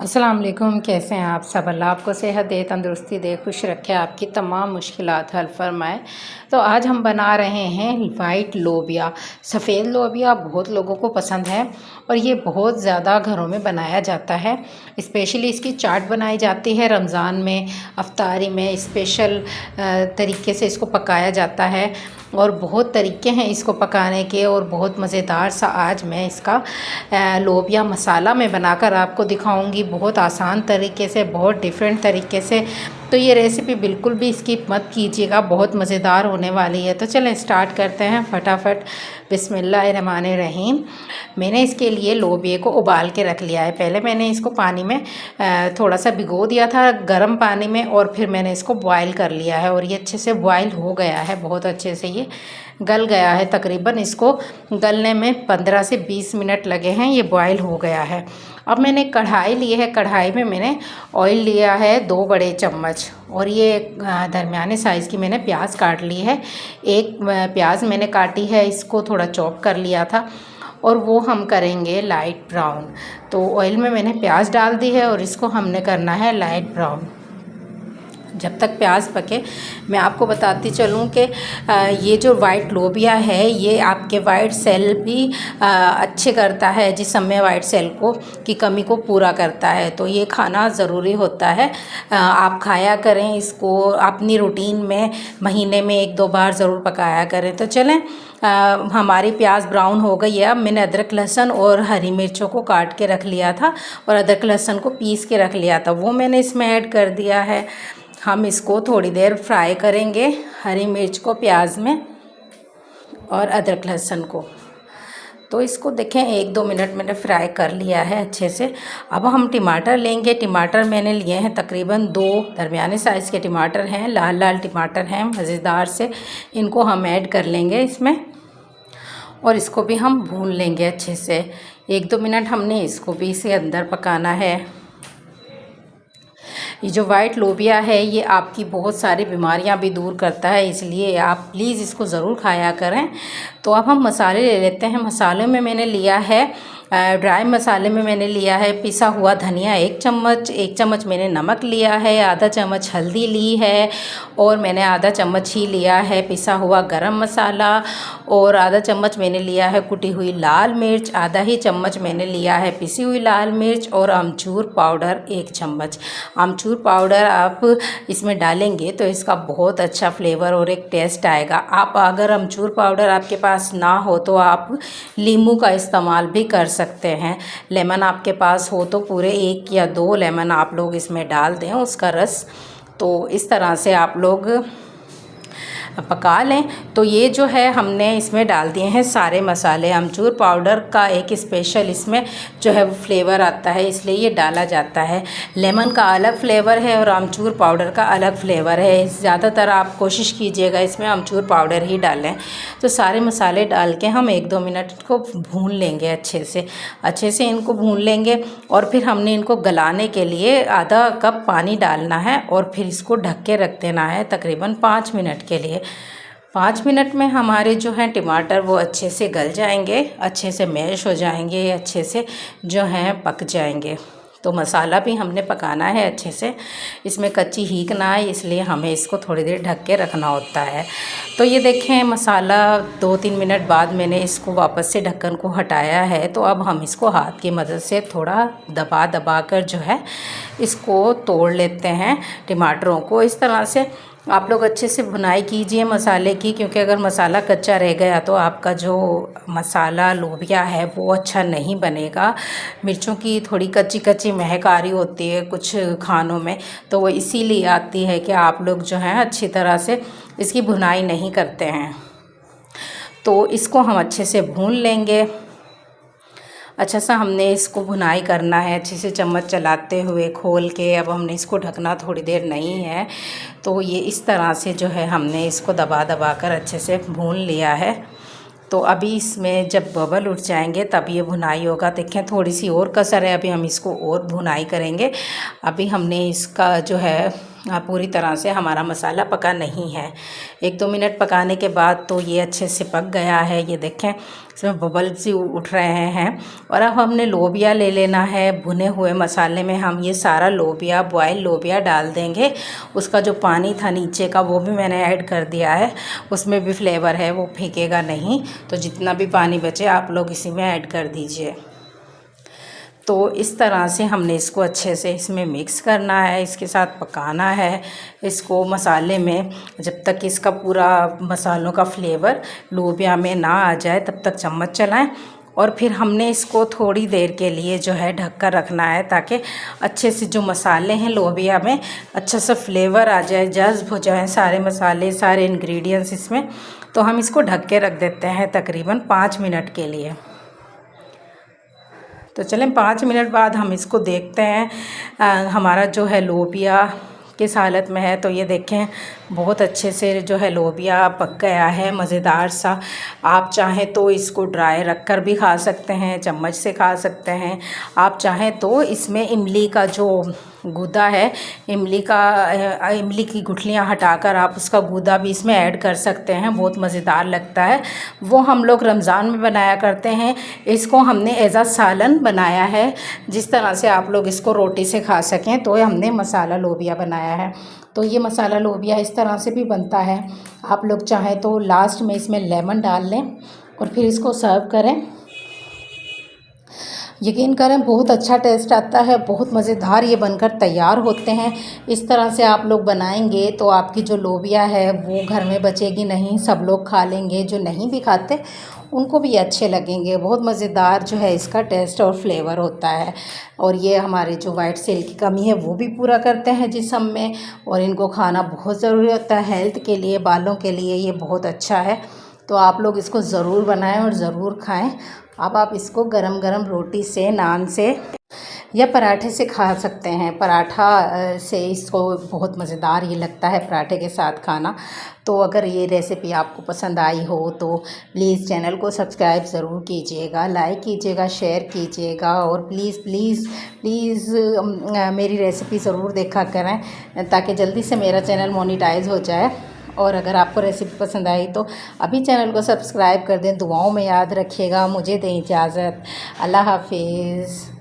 अस्सलाम वालेकुम। कैसे हैं आप सब? अल्लाह आपको सेहत दे, तंदुरुस्ती दे, खुश रखे, आपकी तमाम मुश्किलात हल फरमाए। तो आज हम बना रहे हैं वाइट लोबिया। सफ़ेद लोबिया बहुत लोगों को पसंद है और ये बहुत ज़्यादा घरों में बनाया जाता है। स्पेशली इसकी चाट बनाई जाती है रमज़ान में, अफ्तारी में स्पेशल तरीके से इसको पकाया जाता है और बहुत तरीके हैं इसको पकाने के और बहुत मज़ेदार सा आज मैं इसका लोबिया मसाला मैं बनाकर आपको दिखाऊंगी, बहुत आसान तरीके से, बहुत डिफरेंट तरीके से। तो ये रेसिपी बिल्कुल भी स्किप मत कीजिएगा, बहुत मज़ेदार होने वाली है। तो चलें स्टार्ट करते हैं फटाफट। बिस्मिल्लाहिर्रहमानिर्रहीम। मैंने इसके लिए लोबिये को उबाल के रख लिया है। पहले मैंने इसको पानी में थोड़ा सा भिगो दिया था गर्म पानी में और फिर मैंने इसको बॉयल कर लिया है और ये अच्छे से बॉयल हो गया है, बहुत अच्छे से ये गल गया है। तकरीबन इसको गलने में 15 से 20 मिनट लगे हैं, ये बॉयल हो गया है। अब मैंने कढ़ाई ली है, कढ़ाई में मैंने ऑयल लिया है 2 बड़े चम्मच और ये दरमियाने साइज़ की मैंने प्याज काट ली है। एक प्याज मैंने काटी है, इसको थोड़ा चॉप कर लिया था और वो हम करेंगे लाइट ब्राउन। तो ऑयल में मैंने प्याज डाल दी है और इसको हमने करना है लाइट ब्राउन। जब तक प्याज पके मैं आपको बताती चलूँ कि ये जो वाइट लोबिया है ये आपके वाइट सेल भी अच्छे करता है, जिस्म वाइट सेल को की कमी को पूरा करता है। तो ये खाना ज़रूरी होता है, आप खाया करें इसको अपनी रूटीन में, महीने में 1-2 बार ज़रूर पकाया करें। तो चलें हमारी प्याज ब्राउन हो गई है। अब मैंने अदरक लहसुन और हरी मिर्चों को काट के रख लिया था और अदरक लहसुन को पीस के रख लिया था, वो मैंने इसमें ऐड कर दिया है। हम इसको थोड़ी देर फ्राई करेंगे, हरी मिर्च को प्याज में और अदरक लहसुन को। तो इसको देखें 1-2 मिनट मैंने फ्राई कर लिया है अच्छे से। अब हम टमाटर लेंगे। टमाटर मैंने लिए हैं तकरीबन 2 दरमियाने साइज़ के टमाटर हैं, लाल लाल टमाटर हैं मज़ेदार से। इनको हम ऐड कर लेंगे इसमें और इसको भी हम भून लेंगे अच्छे से। 1-2 मिनट हमने इसको भी इसके अंदर पकाना है। ये जो वाइट लोबिया है ये आपकी बहुत सारी बीमारियां भी दूर करता है, इसलिए आप प्लीज़ इसको ज़रूर खाया करें। तो अब हम मसाले ले लेते हैं। मसाले में मैंने लिया है ड्राई मसाले में मैंने लिया है पिसा हुआ धनिया 1 चम्मच, 1 चम्मच मैंने नमक लिया है, आधा चम्मच हल्दी ली है और मैंने आधा चम्मच ही लिया है पिसा हुआ गरम मसाला और आधा चम्मच मैंने लिया है कुटी हुई लाल मिर्च, आधा ही चम्मच मैंने लिया है पिसी हुई लाल मिर्च और अमचूर पाउडर 1 चम्मच। अमचूर पाउडर आप इसमें डालेंगे तो इसका बहुत अच्छा फ्लेवर और एक टेस्ट आएगा। आप अगर अमचूर पाउडर आपके पास ना हो तो आप नींबू का इस्तेमाल भी कर सकते हैं। लेमन आपके पास हो तो पूरे 1 या 2 लेमन आप लोग इसमें डाल दें, उसका रस। तो इस तरह से आप लोग पका लें। तो ये जो है हमने इसमें डाल दिए हैं सारे मसाले। अमचूर पाउडर का एक स्पेशल इसमें जो है वो फ्लेवर आता है, इसलिए ये डाला जाता है। लेमन का अलग फ्लेवर है और अमचूर पाउडर का अलग फ्लेवर है। ज़्यादातर आप कोशिश कीजिएगा इसमें अमचूर पाउडर ही डालें। तो सारे मसाले डाल के हम 1-2 मिनट को भून लेंगे अच्छे से इनको भून लेंगे और फिर हमने इनको गलाने के लिए आधा कप पानी डालना है और फिर इसको ढक के रख देना है तकरीबन 5 मिनट के लिए। 5 मिनट में हमारे जो हैं टमाटर वो अच्छे से गल जाएंगे, अच्छे से मैश हो जाएंगे, अच्छे से जो हैं पक जाएंगे। तो मसाला भी हमने पकाना है अच्छे से, इसमें कच्ची हीक ना आए, इसलिए हमें इसको थोड़ी देर ढक के रखना होता है। तो ये देखें मसाला 2-3 मिनट बाद मैंने इसको वापस से ढक्कन को हटाया है। तो अब हम इसको हाथ की मदद से थोड़ा दबा कर जो है इसको तोड़ लेते हैं टमाटरों को। इस तरह से आप लोग अच्छे से भुनाई कीजिए मसाले की, क्योंकि अगर मसाला कच्चा रह गया तो आपका जो मसाला लोबिया है वो अच्छा नहीं बनेगा। मिर्चों की थोड़ी कच्ची कच्ची महक आ रही होती है कुछ खानों में, तो वो इसीलिए आती है कि आप लोग जो हैं अच्छी तरह से इसकी भुनाई नहीं करते हैं। तो इसको हम अच्छे से भून लेंगे। अच्छा सा हमने इसको भुनाई करना है अच्छे से चम्मच चलाते हुए खोल के। अब हमने इसको ढकना थोड़ी देर नहीं है। तो ये इस तरह से जो है हमने इसको दबा कर अच्छे से भून लिया है। तो अभी इसमें जब बबल उठ जाएंगे तब ये भुनाई होगा। देखें थोड़ी सी और कसर है, अभी हम इसको और भुनाई करेंगे। अभी हमने इसका जो है पूरी तरह से हमारा मसाला पका नहीं है। 1-2 मिनट पकाने के बाद तो ये अच्छे से पक गया है। ये देखें इसमें बबल्स ही उठ रहे हैं। और अब हमने लोबिया ले लेना है। भुने हुए मसाले में हम ये सारा लोबिया, बॉयल लोबिया डाल देंगे। उसका जो पानी था नीचे का वो भी मैंने ऐड कर दिया है। उसमें भी फ्लेवर है, वो फेंकेगा नहीं। तो जितना भी पानी बचे आप लोग इसी में ऐड कर दीजिए। तो इस तरह से हमने इसको अच्छे से इसमें मिक्स करना है, इसके साथ पकाना है इसको मसाले में, जब तक इसका पूरा मसालों का फ्लेवर लोबिया में ना आ जाए तब तक चम्मच चलाएं। और फिर हमने इसको थोड़ी देर के लिए जो है ढक कर रखना है, ताकि अच्छे से जो मसाले हैं लोबिया में अच्छा सा फ्लेवर आ जाए, जज़्ब हो जाए सारे मसाले, सारे इंग्रेडिएंट्स इसमें। तो हम इसको ढक के रख देते हैं तकरीबन 5 मिनट के लिए। तो चलें 5 मिनट बाद हम इसको देखते हैं हमारा जो है लोबिया किस हालत में है। तो ये देखें बहुत अच्छे से जो है लोबिया पक गया है, मज़ेदार सा। आप चाहें तो इसको ड्राई रख कर भी खा सकते हैं, चम्मच से खा सकते हैं। आप चाहें तो इसमें इमली का जो गूदा है, इमली की गुठलियाँ हटाकर आप उसका गूदा भी इसमें ऐड कर सकते हैं, बहुत मज़ेदार लगता है। वो हम लोग रमज़ान में बनाया करते हैं। इसको हमने एज़ सालन बनाया है, जिस तरह से आप लोग इसको रोटी से खा सकें। तो हमने मसाला लोबिया बनाया है। तो ये मसाला लोबिया इस तरह से भी बनता है। आप लोग चाहें तो लास्ट में इसमें लेमन डाल लें और फिर इसको सर्व करें। यकीन करें बहुत अच्छा टेस्ट आता है, बहुत मज़ेदार ये बनकर तैयार होते हैं। इस तरह से आप लोग बनाएंगे तो आपकी जो लोबिया है वो घर में बचेगी नहीं, सब लोग खा लेंगे। जो नहीं भी खाते उनको भी अच्छे लगेंगे। बहुत मज़ेदार जो है इसका टेस्ट और फ्लेवर होता है। और ये हमारे जो वाइट सेल की कमी है वो भी पूरा करते हैं जिस्म में। और इनको खाना बहुत ज़रूरी होता है हेल्थ के लिए, बालों के लिए ये बहुत अच्छा है। तो आप लोग इसको ज़रूर बनाएं और ज़रूर खाएं। अब आप इसको गरम गरम रोटी से, नान से या पराठे से खा सकते हैं। पराठा से इसको बहुत मज़ेदार ये लगता है पराठे के साथ खाना। तो अगर ये रेसिपी आपको पसंद आई हो तो प्लीज़ चैनल को सब्सक्राइब ज़रूर कीजिएगा, लाइक कीजिएगा, शेयर कीजिएगा। और प्लीज़ प्लीज़ प्लीज़ मेरी रेसिपी ज़रूर देखा करें, ताकि जल्दी से मेरा चैनल मोनेटाइज हो जाए। और अगर आपको रेसिपी पसंद आई तो अभी चैनल को सब्सक्राइब कर दें। दुआओं में याद रखिएगा। मुझे दें इजाज़त। अल्लाह हाफिज़।